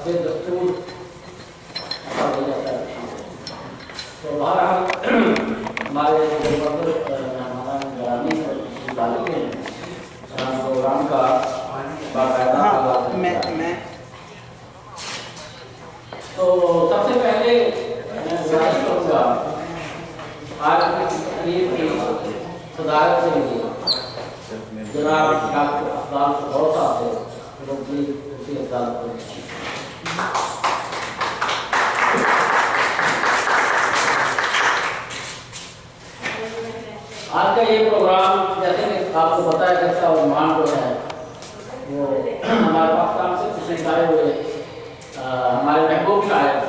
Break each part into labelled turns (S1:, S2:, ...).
S1: حسب دستور پڑھا جاتا ہے۔ تو بہرحال ہمارے مہمان گرامی ڈالتے ہیں پروگرام کا باقاعدہ میں تو سب سے پہلے میں گزارش کروں گا آج کی تقریب کی صدارت کے لیے جناب ڈاکٹر افضال غور صاحب سے لوگ بھی اسی عدالت کو آج کا یہ پروگرام جیسے کہ آپ کو پتہ ہے کہ اس کا عنوان جو ہے وہ ہمارے پاکستان سے تشریف لائے ہوئے ہمارے محبوب شاعر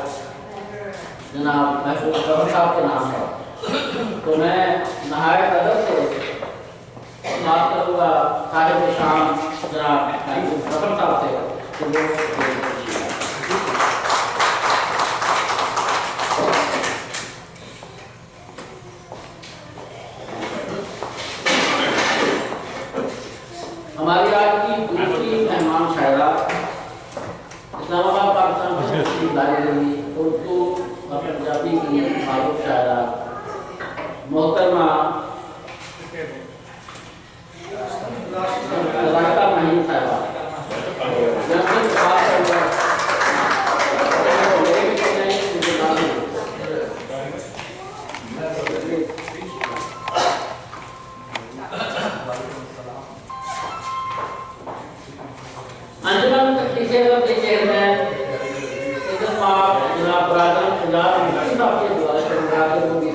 S1: جناب محبوب ظفر صاحب کے نام ہے۔ تو میں نہایت ادب سے بات کروں گا صاحب شام جناب محبوب ظفر صاحب سے۔ ہماری آج کی دوسری مہمان شاعرہ اسلام آباد پاکستان سے تشریف لائی رہی اردو اور پنجابی کی معروف شاعرہ محترمہ راشدہ مہین صاحبہ۔ انجمن تقریب کے چیئرمین جناب برادر پنجاب یونیورسٹی صاحب کے دوارا شروع کو بھی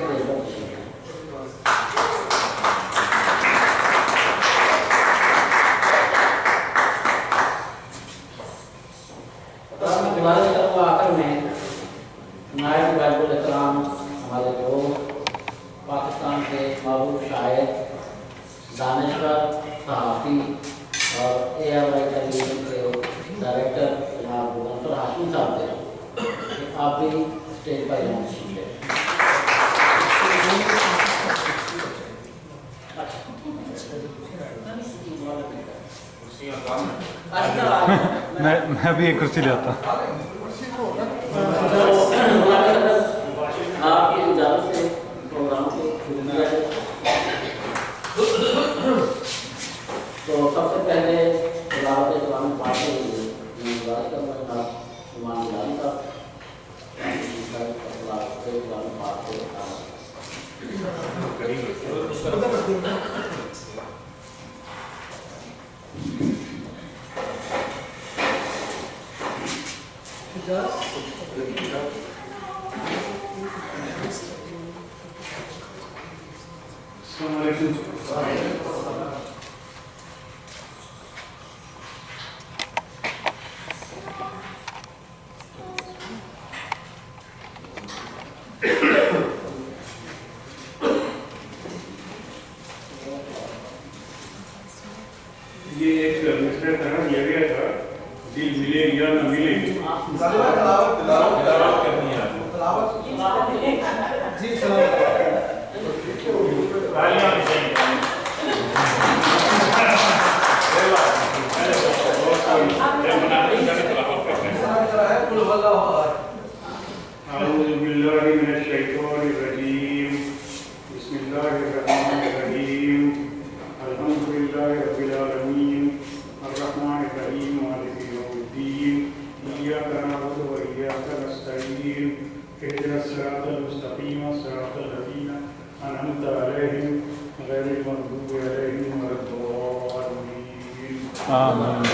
S1: گزارش کروں گا آخر میں نائب غائب الاحترام ہمارے دوست پاکستان کے معروف شاعر دانشور صحافی اور اے آر وائی ٹیلیویژن کے ڈائریکٹر جناب منصور ہاشمی صاحب سے آپ بھی اسٹیج پر جانا چاہیے۔
S2: میں بھی ایک کرسی لیتا۔
S1: آپ کی اجازت سے پروگرام کو شروع کیا ہے۔ تو سب سے پہلے تلاوت قرآن پاک کے لیے میں گزارش کروں گا جناب ایمان جانی صاحب تلاوت قرآن پاک کے
S3: السلام علیکم۔ یہ ایک مسئلہ طرح دیا گیا تھا دل ملے یا نہ ملے تلاوت کرنی ہے جی اعوذ باللہ من الشیطان الرجیم بسم اللہ الرحمن الرحیم الحمد للہ رب العالمین الرحمن الرحیم مالک یوم الدین ایاک نعبد و ایاک نستعین اهدنا الصراط المستقیم صراط الذین انعمت علیہم غیر المغضوب علیہم ولا الضالین آمین۔